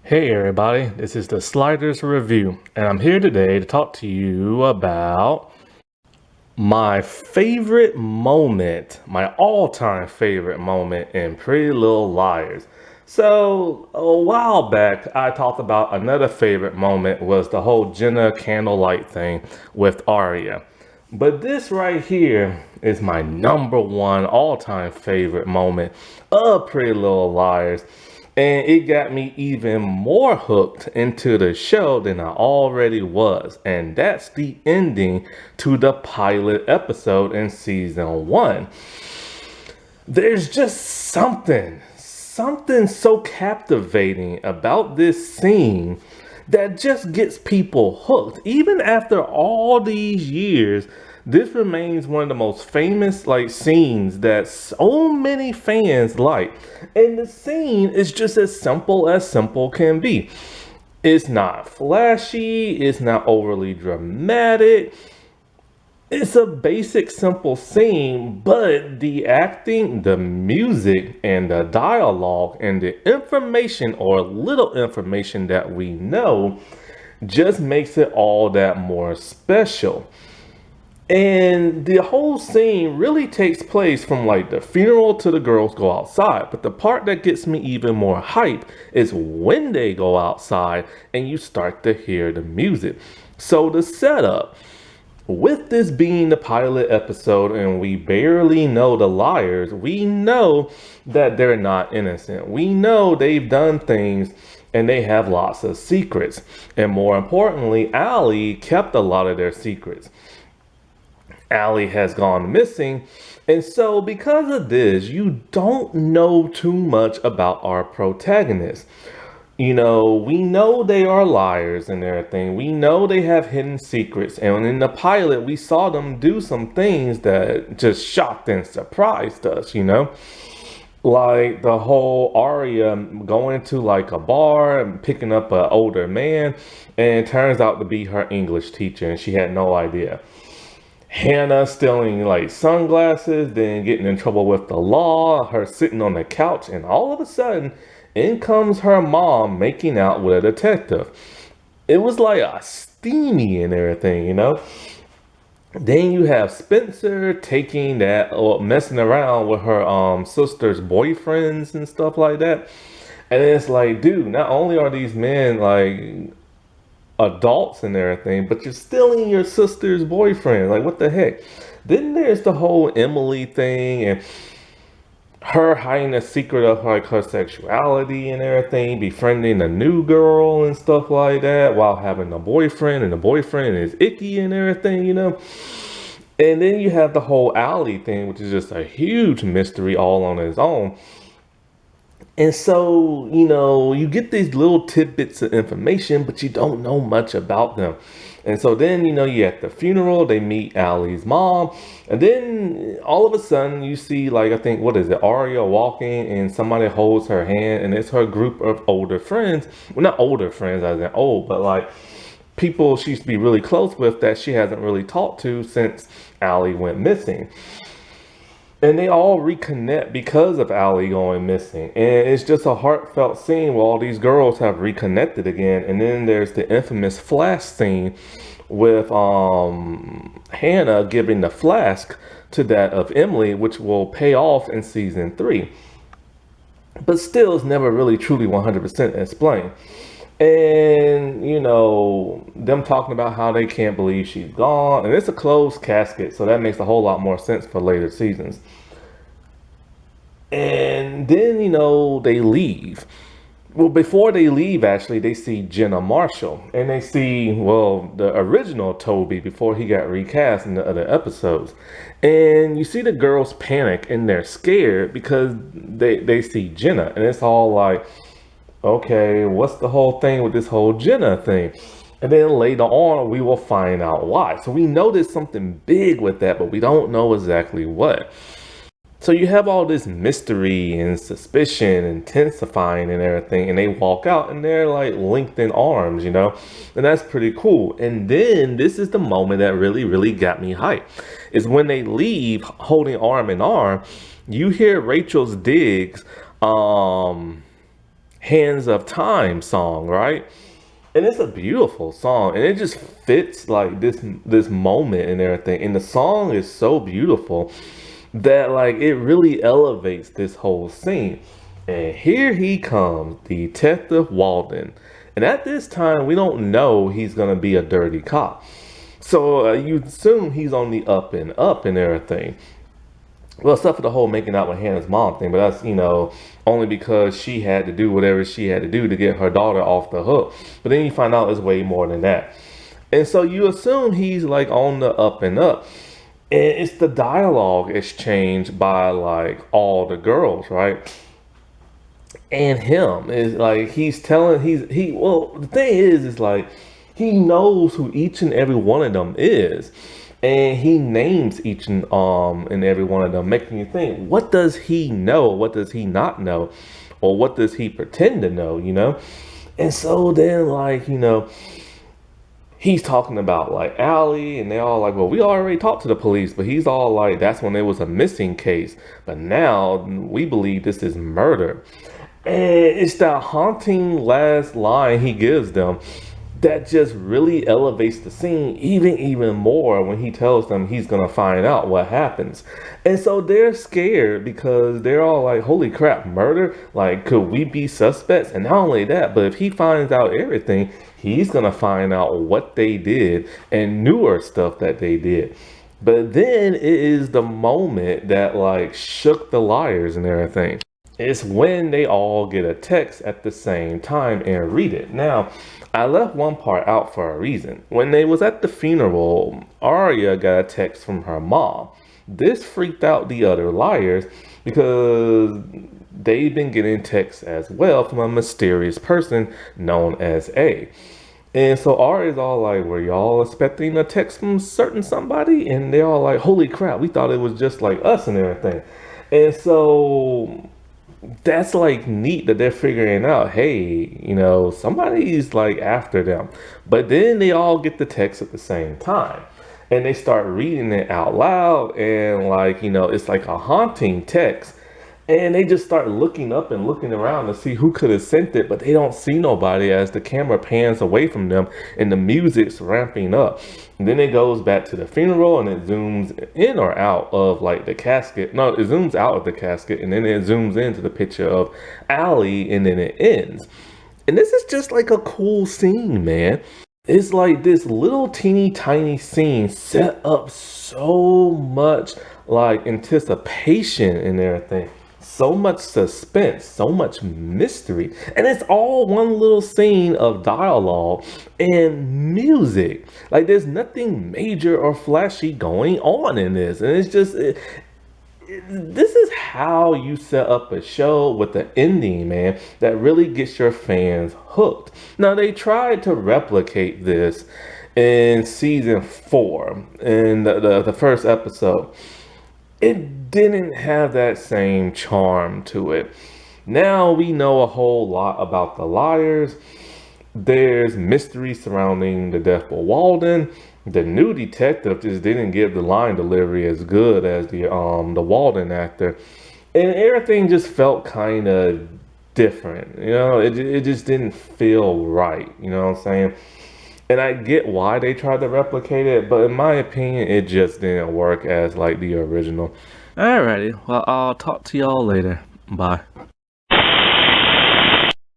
Hey everybody, this is the Sliders Review, and I'm here today to talk to you about my favorite moment, my all-time favorite moment in Pretty Little Liars. So, a while back, I talked about another favorite moment was the whole Jenna candlelight thing with Arya. But this right here is my number one all-time favorite moment of Pretty Little Liars. And it got me even more hooked into the show than I already was. And that's the ending to the pilot episode in season one. There's just something so captivating about this scene that just gets people hooked. Even after all these years, this remains one of the most famous scenes that so many fans like. And the scene is just as simple can be. It's not flashy, it's not overly dramatic. It's a basic, simple scene, but the acting, the music, and the dialogue, and the information or little information that we know just makes it all that more special. And the whole scene really takes place from the funeral to the girls go outside. But the part that gets me even more hype is when they go outside and you start to hear the music. So the setup. With this being the pilot episode and we barely know the liars, we know that they're not innocent. We know they've done things and they have lots of secrets. And more importantly, Allie kept a lot of their secrets. Allie has gone missing. And so because of this, you don't know too much about our protagonists. We know they are liars and everything. We know they have hidden secrets. And in the pilot, we saw them do some things that just shocked and surprised us. Like the whole Arya going to a bar and picking up an older man. And it turns out to be her English teacher and she had no idea. Hannah stealing sunglasses, then getting in trouble with the law, her sitting on the couch, and all of a sudden, in comes her mom making out with a detective. It was a steamy and everything. Then you have Spencer taking that or messing around with her sister's boyfriends and stuff like that. And it's dude, not only are these men adults and everything, but you're stealing your sister's boyfriend. What the heck? Then there's the whole Emily thing and her hiding the secret of her sexuality and everything, befriending a new girl and stuff like that while having a boyfriend, and the boyfriend is icky and everything. And then you have the whole Allie thing, which is just a huge mystery all on its own. And so, you get these little tidbits of information, but you don't know much about them. And so then, you at the funeral, they meet Allie's mom. And then all of a sudden you see I think, what is it, Arya walking and somebody holds her hand and it's her group of older friends. Well, not older friends as in old, but people she used to be really close with that she hasn't really talked to since Allie went missing. And they all reconnect because of Allie going missing. And it's just a heartfelt scene where all these girls have reconnected again. And then there's the infamous flask scene with Hannah giving the flask to that of Emily, which will pay off in season 3. But still, it's never really truly 100% explained. And, them talking about how they can't believe she's gone. And it's a closed casket, so that makes a whole lot more sense for later seasons. And then, they leave. Well, before they leave, actually, they see Jenna Marshall. And they see, the original Toby before he got recast in the other episodes. And you see the girls panic and they're scared because they see Jenna. And it's all okay, what's the whole thing with this whole Jenna thing? And then later on, we will find out why. So we know there's something big with that, but we don't know exactly what. So you have all this mystery and suspicion intensifying and everything, and they walk out and they're linked in arms, and that's pretty cool. And then this is the moment that really, really got me hyped, is when they leave holding arm in arm, you hear Rachel's digs, Hands of Time song, right? And it's a beautiful song, and it just fits like this moment and everything. And the song is so beautiful that like it really elevates this whole scene. And here he comes, Detective Walden. And at this time, we don't know he's gonna be a dirty cop. So you assume he's on the up and everything. Well, except for the whole making out with Hannah's mom thing, but that's, only because she had to do whatever she had to do to get her daughter off the hook. But then you find out it's way more than that. And so you assume he's like on the up and up. And it's the dialogue exchanged by like all the girls, right? And him is like he's telling well, the thing is like he knows who each and every one of them is, and he names each and every one of them, making you think, what does he know, what does he not know, or what does he pretend to know. And so then like he's talking about like Allie, and they're all like, well, we already talked to the police, but he's all like, that's when there was a missing case, but now we believe this is murder. And it's that haunting last line he gives them that just really elevates the scene even more when he tells them he's gonna find out what happens. And so they're scared because they're all like, holy crap, murder? Like, could we be suspects? And not only that, but if he finds out everything, he's gonna find out what they did and newer stuff that they did. But then it is the moment that like shook the liars and everything. It's when they all get a text at the same time and read it. Now, I left one part out for a reason. When they was at the funeral, Arya got a text from her mom. This freaked out the other liars because they've been getting texts as well from a mysterious person known as A. And so Arya's all like, were y'all expecting a text from certain somebody? And they're all like, holy crap, we thought it was just like us and everything. And so that's like neat that they're figuring out, hey, somebody's like after them. But then they all get the text at the same time and they start reading it out loud, and like, it's like a haunting text. And they just start looking up and looking around to see who could have sent it, but they don't see nobody as the camera pans away from them and the music's ramping up. And then it goes back to the funeral and it zooms in or out of like the casket. No, it zooms out of the casket and then it zooms into the picture of Allie, and then it ends. And this is just like a cool scene, man. It's like this little teeny tiny scene set up so much like anticipation and everything. So much suspense, so much mystery, and it's all one little scene of dialogue and music. Like there's nothing major or flashy going on in this, and it's just this is how you set up a show with an ending, man, that really gets your fans hooked. Now they tried to replicate this in season 4 in the first episode. It didn't have that same charm to it. Now we know a whole lot about the liars. There's mystery surrounding the death of Walden. The new detective just didn't give the line delivery as good as the Walden actor, and everything just felt kind of different. It just didn't feel right. You know what I'm saying? And I get why they tried to replicate it, but in my opinion, it just didn't work as like the original. Alrighty, well, I'll talk to y'all later. Bye.